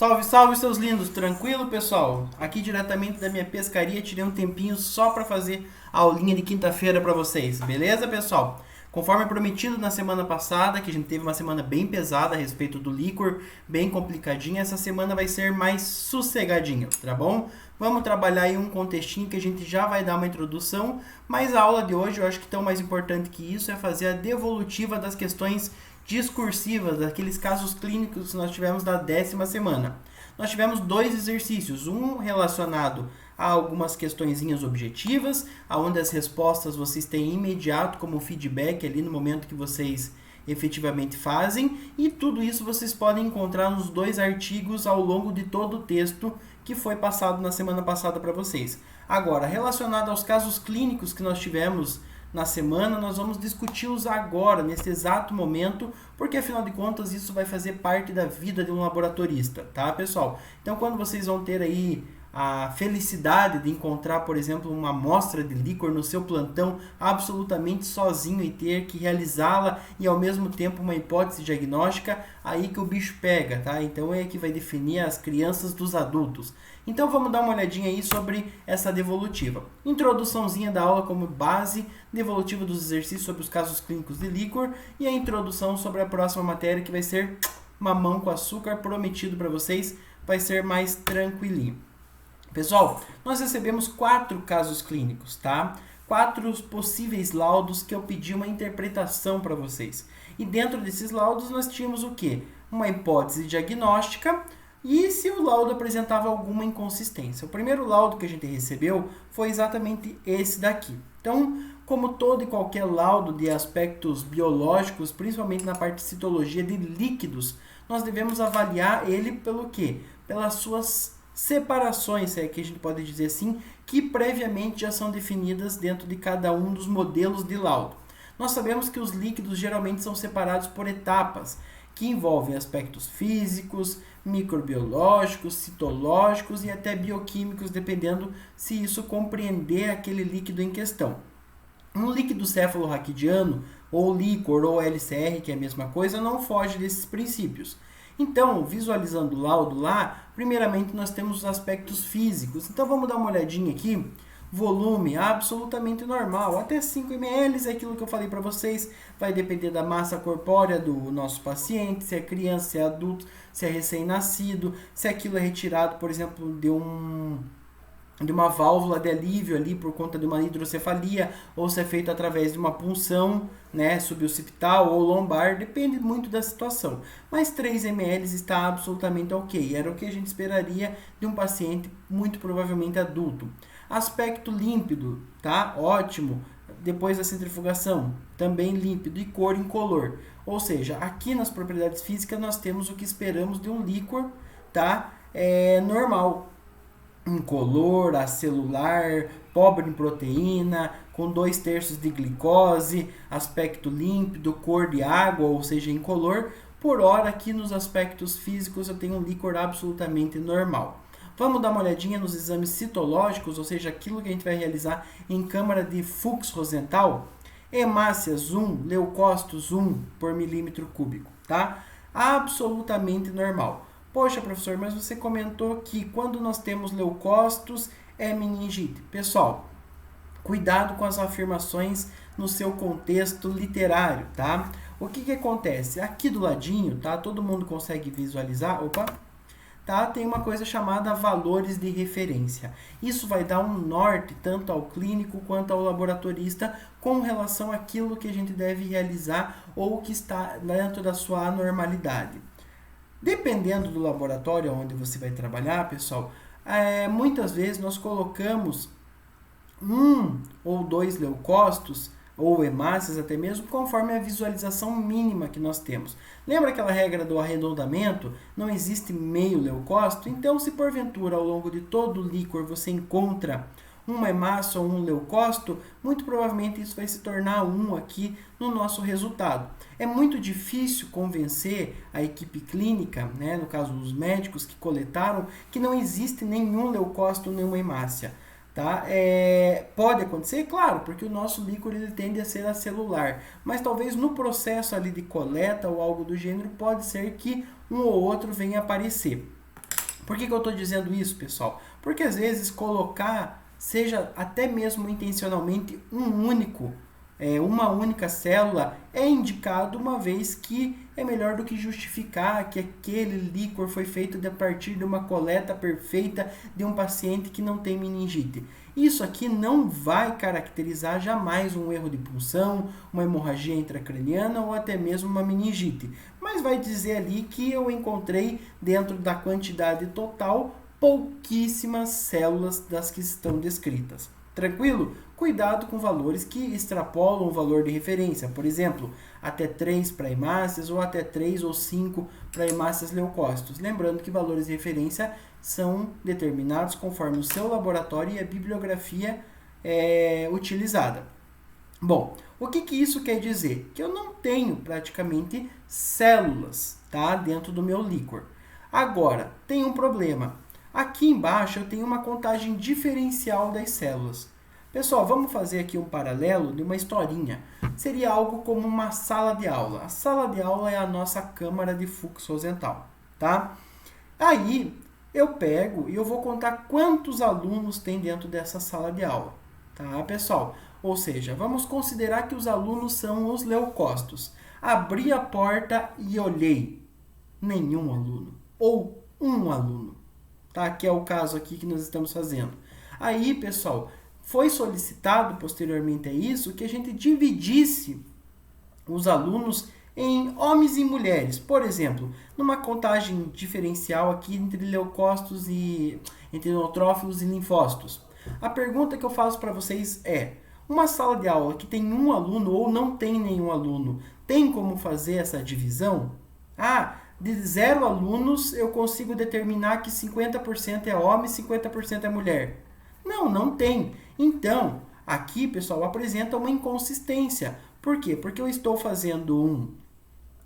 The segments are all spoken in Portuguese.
Salve, salve, seus lindos! Tranquilo, pessoal? Aqui diretamente da minha pescaria, tirei um tempinho só para fazer a aulinha de quinta-feira para vocês. Beleza, pessoal? Conforme prometido na semana passada, que a gente teve uma semana bem pesada a respeito do líquor, bem complicadinha, essa semana vai ser mais sossegadinha, tá bom? Vamos trabalhar aí um contextinho que a gente já vai dar uma introdução, mas a aula de hoje eu acho que tão mais importante que isso é fazer a devolutiva das questões discursivas, daqueles casos clínicos que nós tivemos da 10ª semana. Nós tivemos dois exercícios, um relacionado a algumas questõezinhas objetivas, onde as respostas vocês têm imediato como feedback ali no momento que vocês efetivamente fazem, e tudo isso vocês podem encontrar nos dois artigos ao longo de todo o texto que foi passado na semana passada para vocês. Agora, relacionado aos casos clínicos que nós tivemos na semana, nós vamos discuti-los agora, nesse exato momento, porque afinal de contas isso vai fazer parte da vida de um laboratorista, tá, pessoal? Então, quando vocês vão ter aí a felicidade de encontrar, por exemplo, uma amostra de líquor no seu plantão absolutamente sozinho e ter que realizá-la e ao mesmo tempo uma hipótese diagnóstica, aí que o bicho pega, tá? Então é que vai definir as crianças dos adultos. Então vamos dar uma olhadinha aí sobre essa devolutiva. Introduçãozinha da aula como base, devolutiva dos exercícios sobre os casos clínicos de líquor e a introdução sobre a próxima matéria que vai ser mamão com açúcar, prometido para vocês, vai ser mais tranquilinho. Pessoal, nós recebemos 4 casos clínicos, tá? 4 possíveis laudos que eu pedi uma interpretação para vocês. E dentro desses laudos nós tínhamos o quê? Uma hipótese diagnóstica e se o laudo apresentava alguma inconsistência. O primeiro laudo que a gente recebeu foi exatamente esse daqui. Então, como todo e qualquer laudo de aspectos biológicos, principalmente na parte de citologia de líquidos, nós devemos avaliar ele pelo quê? Pelas suas separações, se é que a gente pode dizer assim, que previamente já são definidas dentro de cada um dos modelos de laudo. Nós sabemos que os líquidos geralmente são separados por etapas, que envolvem aspectos físicos, microbiológicos, citológicos e até bioquímicos, dependendo se isso compreender aquele líquido em questão. Um líquido cefalorraquidiano, ou líquor, ou LCR, que é a mesma coisa, não foge desses princípios. Então, visualizando o laudo lá, primeiramente nós temos os aspectos físicos. Então, vamos dar uma olhadinha aqui. Volume absolutamente normal, até 5 ml é aquilo que eu falei para vocês, vai depender da massa corpórea do nosso paciente, se é criança, se é adulto, se é recém-nascido, se aquilo é retirado, por exemplo, de uma válvula de alívio ali por conta de uma hidrocefalia, ou se é feito através de uma punção, né, suboccipital ou lombar, depende muito da situação. Mas 3 ml está absolutamente ok, era o que a gente esperaria de um paciente muito provavelmente adulto. Aspecto límpido, tá? Ótimo. Depois da centrifugação, também límpido e cor incolor. Ou seja, aqui nas propriedades físicas nós temos o que esperamos de um líquor, tá? Normal. Incolor, acelular, pobre em proteína, com 2/3 de glicose, aspecto límpido, cor de água, ou seja, incolor. Por hora, aqui nos aspectos físicos eu tenho um líquor absolutamente normal. Vamos dar uma olhadinha nos exames citológicos, ou seja, aquilo que a gente vai realizar em câmara de Fuchs-Rosenthal. Hemácias 1, leucócitos 1 por milímetro cúbico, tá? Absolutamente normal. Poxa, professor, mas você comentou que quando nós temos leucócitos é meningite. Pessoal, cuidado com as afirmações no seu contexto literário, tá? O que acontece? Aqui do ladinho, tá? Todo mundo consegue visualizar? Opa! Tá? Tem uma coisa chamada valores de referência. Isso vai dar um norte tanto ao clínico quanto ao laboratorista com relação àquilo que a gente deve realizar ou que está dentro da sua anormalidade. Dependendo do laboratório onde você vai trabalhar, pessoal, muitas vezes nós colocamos 1 ou 2 leucócitos ou hemácias até mesmo, conforme a visualização mínima que nós temos. Lembra aquela regra do arredondamento? Não existe meio leucócito? Então, se porventura ao longo de todo o líquor você encontra uma hemácia ou um leucócito, muito provavelmente isso vai se tornar 1 aqui no nosso resultado. É muito difícil convencer a equipe clínica, né, no caso os médicos que coletaram, que não existe nenhum leucócito, nenhuma hemácia. Tá? Pode acontecer, claro, porque o nosso líquor ele tende a ser acelular, mas talvez no processo ali de coleta ou algo do gênero, pode ser que um ou outro venha aparecer. Por que eu estou dizendo isso, pessoal? Porque às vezes colocar, seja até mesmo intencionalmente, uma única célula é indicado, uma vez que é melhor do que justificar que aquele líquor foi feito a partir de uma coleta perfeita de um paciente que não tem meningite. Isso aqui não vai caracterizar jamais um erro de punção, uma hemorragia intracraniana ou até mesmo uma meningite, mas vai dizer ali que eu encontrei dentro da quantidade total pouquíssimas células das que estão descritas. Tranquilo? Cuidado com valores que extrapolam o valor de referência, por exemplo, até 3 para hemácias ou até 3 ou 5 para hemácias leucócitos. Lembrando que valores de referência são determinados conforme o seu laboratório e a bibliografia utilizada. Bom, o que isso quer dizer? Que eu não tenho praticamente células, tá, dentro do meu líquor. Agora, tem um problema. Aqui embaixo eu tenho uma contagem diferencial das células. Pessoal, vamos fazer aqui um paralelo de uma historinha. Seria algo como uma sala de aula. A sala de aula é a nossa câmara de fluxo ozental, tá? Aí eu pego e eu vou contar quantos alunos tem dentro dessa sala de aula, tá, pessoal? Ou seja, vamos considerar que os alunos são os leucócitos. Abri a porta e olhei. Nenhum aluno. Ou um aluno. Tá? Que é o caso aqui que nós estamos fazendo. Aí, pessoal, foi solicitado posteriormente a isso que a gente dividisse os alunos em homens e mulheres. Por exemplo, numa contagem diferencial aqui entre leucócitos e entre neutrófilos e linfócitos. A pergunta que eu faço para vocês é: uma sala de aula que tem um aluno ou não tem nenhum aluno, tem como fazer essa divisão? De 0 alunos, eu consigo determinar que 50% é homem e 50% é mulher. Não, não tem. Então, aqui, pessoal, apresenta uma inconsistência. Por quê? Porque eu estou fazendo um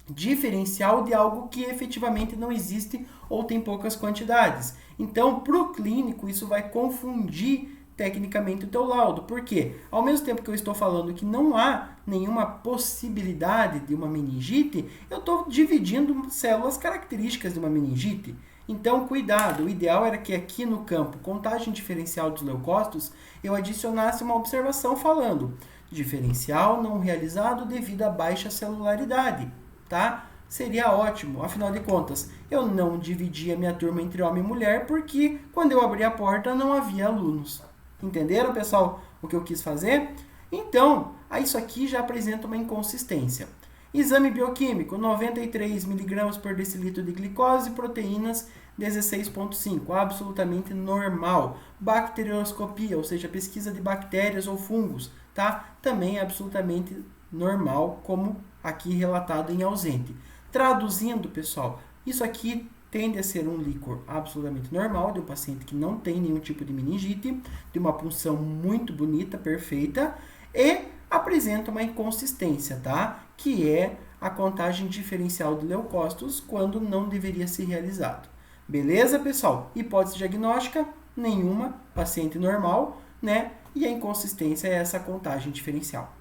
diferencial de algo que efetivamente não existe ou tem poucas quantidades. Então, para o clínico, isso vai confundir tecnicamente o teu laudo. Por quê? Ao mesmo tempo que eu estou falando que não há nenhuma possibilidade de uma meningite, eu estou dividindo células características de uma meningite. Então, cuidado, o ideal era que aqui no campo contagem diferencial dos leucócitos, eu adicionasse uma observação falando diferencial não realizado devido à baixa celularidade, tá? Seria ótimo, afinal de contas, eu não dividi a minha turma entre homem e mulher porque quando eu abri a porta não havia alunos. Entenderam, pessoal, o que eu quis fazer? Então, isso aqui já apresenta uma inconsistência. Exame bioquímico, 93 mg por decilitro de glicose, proteínas 16,5, absolutamente normal. Bacterioscopia, ou seja, pesquisa de bactérias ou fungos, tá? Também é absolutamente normal, como aqui relatado em ausente. Traduzindo, pessoal, isso aqui tende a ser um líquor absolutamente normal, de um paciente que não tem nenhum tipo de meningite, de uma punção muito bonita, perfeita, e apresenta uma inconsistência, tá? Que é a contagem diferencial de leucócitos quando não deveria ser realizado. Beleza, pessoal? Hipótese diagnóstica, nenhuma, paciente normal, né? E a inconsistência é essa contagem diferencial.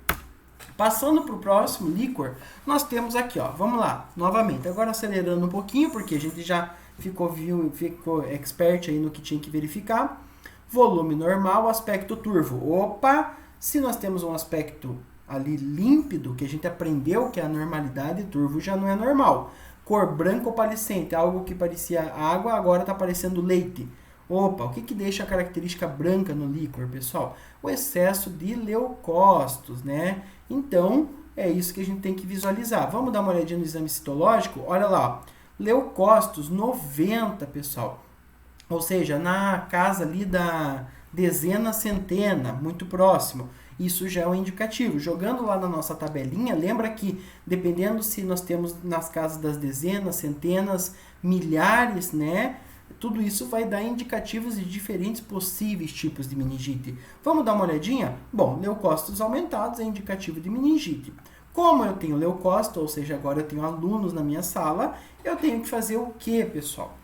Passando para o próximo líquor, nós temos aqui, ó, vamos lá, novamente, agora acelerando um pouquinho, porque a gente já ficou expert aí no que tinha que verificar. Volume normal, aspecto turvo. Opa, se nós temos um aspecto ali límpido, que a gente aprendeu que é a normalidade, turvo já não é normal. Cor branca opalescente, algo que parecia água, agora está parecendo leite. Opa, o que deixa a característica branca no líquor, pessoal? O excesso de leucócitos, né? Então, é isso que a gente tem que visualizar. Vamos dar uma olhadinha no exame citológico? Olha lá, ó. Leucócitos 90, pessoal. Ou seja, na casa ali da dezena, centena, muito próximo. Isso já é um indicativo. Jogando lá na nossa tabelinha, lembra que dependendo se nós temos nas casas das dezenas, centenas, milhares, né? Tudo isso vai dar indicativos de diferentes possíveis tipos de meningite. Vamos dar uma olhadinha? Bom, leucócitos aumentados é indicativo de meningite. Como eu tenho leucócito, ou seja, agora eu tenho alunos na minha sala, eu tenho que fazer o quê, pessoal?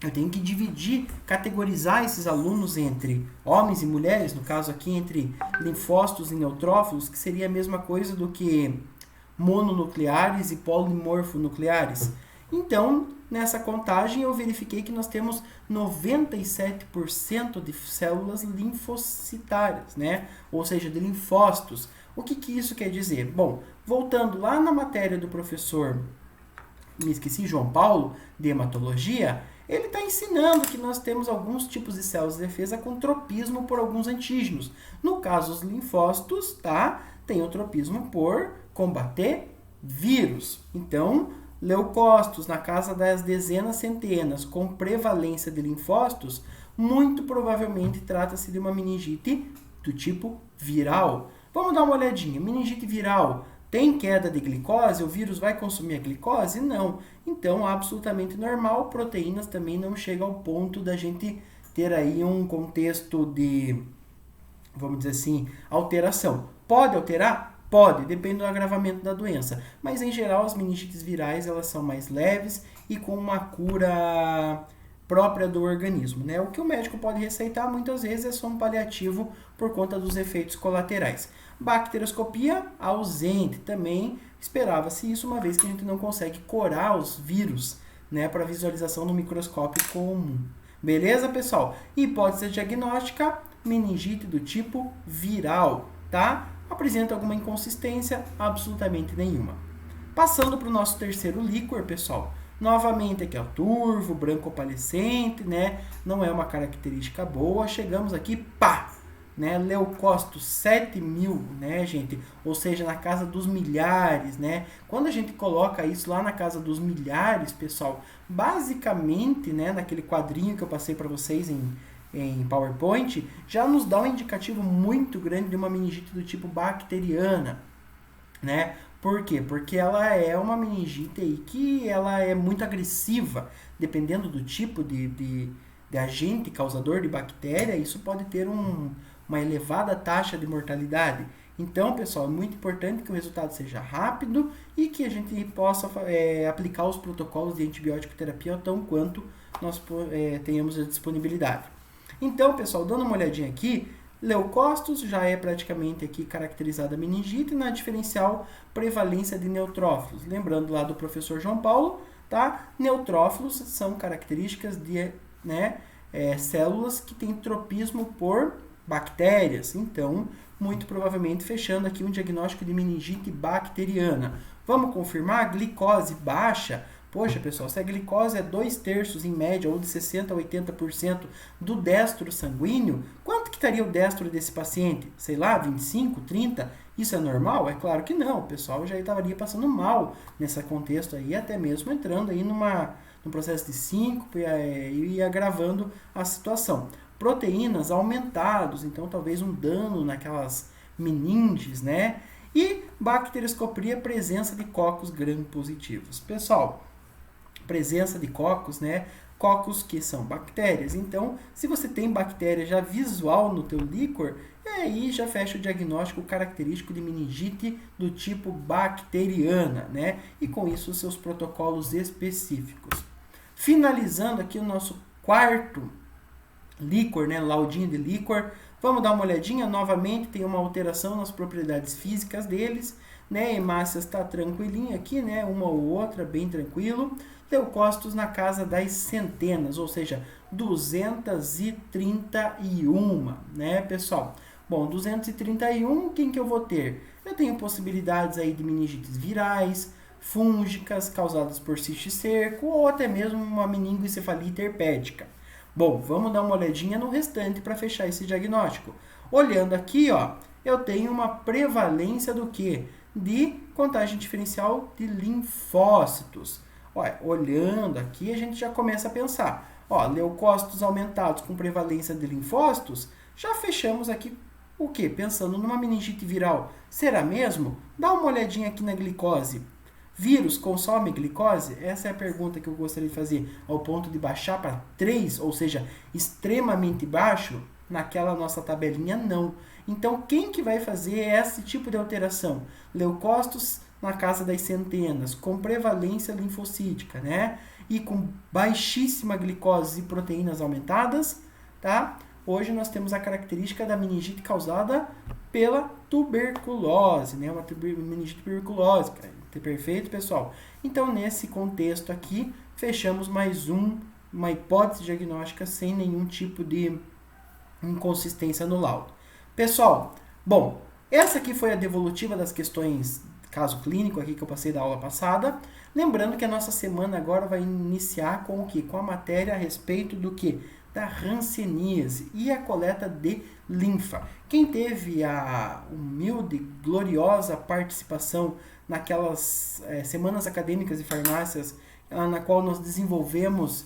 Eu tenho que dividir, categorizar esses alunos entre homens e mulheres, no caso aqui entre linfócitos e neutrófilos, que seria a mesma coisa do que mononucleares e polimorfonucleares. Então, nessa contagem eu verifiquei que nós temos 97% de células linfocitárias, né? Ou seja, de linfócitos. O que isso quer dizer? Bom, voltando lá na matéria do professor, me esqueci, João Paulo, de hematologia, ele está ensinando que nós temos alguns tipos de células de defesa com tropismo por alguns antígenos. No caso, os linfócitos, tá? Tem o tropismo por combater vírus. Então, leucócitos na casa das dezenas, centenas, com prevalência de linfócitos, muito provavelmente trata-se de uma meningite do tipo viral. Vamos dar uma olhadinha. Meningite viral tem queda de glicose? O vírus vai consumir a glicose? Não. Então, absolutamente normal. Proteínas também não chegam ao ponto da gente ter aí um contexto de, vamos dizer assim, alteração. Pode alterar? Pode, depende do agravamento da doença. Mas, em geral, as meningites virais elas são mais leves e com uma cura própria do organismo, né? O que o médico pode receitar muitas vezes é só um paliativo por conta dos efeitos colaterais. Bacterioscopia ausente, também esperava-se isso, uma vez que a gente não consegue corar os vírus, né, para visualização no microscópio comum. Beleza, pessoal? Hipótese diagnóstica, meningite do tipo viral, tá? Apresenta alguma inconsistência? Absolutamente nenhuma. Passando para o nosso terceiro líquor, pessoal. Novamente aqui, ó, turvo, branco opalescente, né? Não é uma característica boa. Chegamos aqui, pá! Né? Leucócitos 7.000, né, gente? Ou seja, na casa dos milhares, né? Quando a gente coloca isso lá na casa dos milhares, pessoal, basicamente, né, naquele quadrinho que eu passei para vocês em PowerPoint, já nos dá um indicativo muito grande de uma meningite do tipo bacteriana, né? Por quê? Porque ela é uma meningite aí que ela é muito agressiva, dependendo do tipo de agente causador de bactéria, isso pode ter uma elevada taxa de mortalidade. Então, pessoal, é muito importante que o resultado seja rápido e que a gente possa aplicar os protocolos de antibiótico terapia tão quanto nós tenhamos a disponibilidade. Então, pessoal, dando uma olhadinha aqui, leucócitos já é praticamente aqui caracterizada a meningite na diferencial prevalência de neutrófilos. Lembrando lá do professor João Paulo, tá? Neutrófilos são características de células que têm tropismo por bactérias. Então, muito provavelmente fechando aqui um diagnóstico de meningite bacteriana. Vamos confirmar? Glicose baixa. Poxa, pessoal, se a glicose é 2/3 em média, ou de 60% a 80% do destro sanguíneo, quanto que estaria o destro desse paciente? Sei lá, 25, 30? Isso é normal? É claro que não. O pessoal já estaria passando mal nesse contexto aí, até mesmo entrando aí num processo de síncope e agravando a situação. Proteínas aumentados, então talvez um dano naquelas meninges, né? E bacterioscopia, presença de cocos gram-positivos. Pessoal, presença de cocos, né? Cocos que são bactérias. Então, se você tem bactéria já visual no teu líquor, aí já fecha o diagnóstico característico de meningite do tipo bacteriana, né? E com isso os seus protocolos específicos. Finalizando aqui o nosso quarto líquor, né? Laudinho de líquor. Vamos dar uma olhadinha novamente, tem uma alteração nas propriedades físicas deles, né? Hemácias está tranquilinho aqui, né? Uma ou outra, bem tranquilo. Leucócitos na casa das centenas, ou seja, 231, né, pessoal? Bom, 231, quem que eu vou ter? Eu tenho possibilidades aí de meningites virais, fúngicas, causadas por cisticerco, ou até mesmo uma meningoencefalite herpética. Bom, vamos dar uma olhadinha no restante para fechar esse diagnóstico. Olhando aqui, ó, eu tenho uma prevalência do quê? De contagem diferencial de linfócitos. Olha, olhando aqui, a gente já começa a pensar. Ó, leucócitos aumentados com prevalência de linfócitos, já fechamos aqui o quê? Pensando numa meningite viral. Será mesmo? Dá uma olhadinha aqui na glicose. Vírus consome glicose? Essa é a pergunta que eu gostaria de fazer. Ao ponto de baixar para 3, ou seja, extremamente baixo, naquela nossa tabelinha não. Então, quem que vai fazer esse tipo de alteração? Leucócitos na casa das centenas, com prevalência linfocítica, né? E com baixíssima glicose e proteínas aumentadas, tá? Hoje nós temos a característica da meningite causada pela tuberculose, né? Uma meningite tuberculose, perfeito, pessoal? Então, nesse contexto aqui, fechamos mais uma hipótese diagnóstica sem nenhum tipo de inconsistência no laudo. Pessoal, bom, essa aqui foi a devolutiva das questões caso clínico aqui que eu passei da aula passada. Lembrando que a nossa semana agora vai iniciar com o quê? Com a matéria a respeito do quê? Da hanseníase e a coleta de linfa. Quem teve a humilde, gloriosa participação naquelas semanas acadêmicas de farmácias, na qual nós desenvolvemos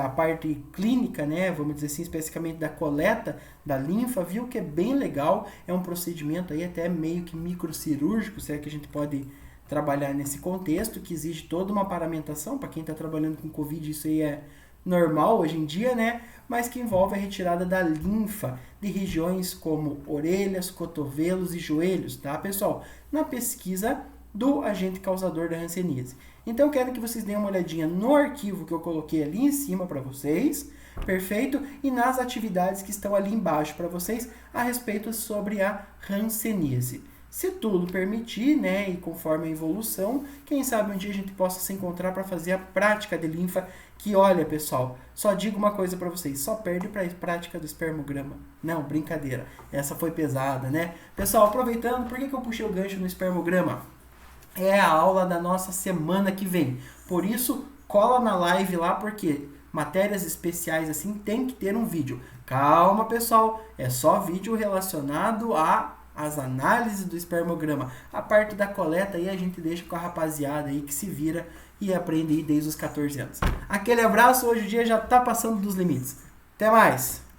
a parte clínica, né, vamos dizer assim, especificamente da coleta da linfa, viu que é bem legal, é um procedimento aí até meio que microcirúrgico, se é que a gente pode trabalhar nesse contexto, que exige toda uma paramentação, para quem está trabalhando com Covid isso aí é normal hoje em dia, né, mas que envolve a retirada da linfa de regiões como orelhas, cotovelos e joelhos, tá pessoal? Na pesquisa do agente causador da hanseníase. Então eu quero que vocês deem uma olhadinha no arquivo que eu coloquei ali em cima para vocês, perfeito? E nas atividades que estão ali embaixo para vocês a respeito sobre a hanseníase. Se tudo permitir, né, e conforme a evolução, quem sabe um dia a gente possa se encontrar para fazer a prática de linfa, que olha pessoal, só digo uma coisa para vocês, só perde para a prática do espermograma. Não, brincadeira, essa foi pesada, né? Pessoal, aproveitando, por que eu puxei o gancho no espermograma? É a aula da nossa semana que vem. Por isso, cola na live lá, porque matérias especiais assim tem que ter um vídeo. Calma, pessoal, é só vídeo relacionado às análises do espermograma. A parte da coleta aí a gente deixa com a rapaziada aí que se vira e aprende aí desde os 14 anos. Aquele abraço, hoje o dia já tá passando dos limites. Até mais!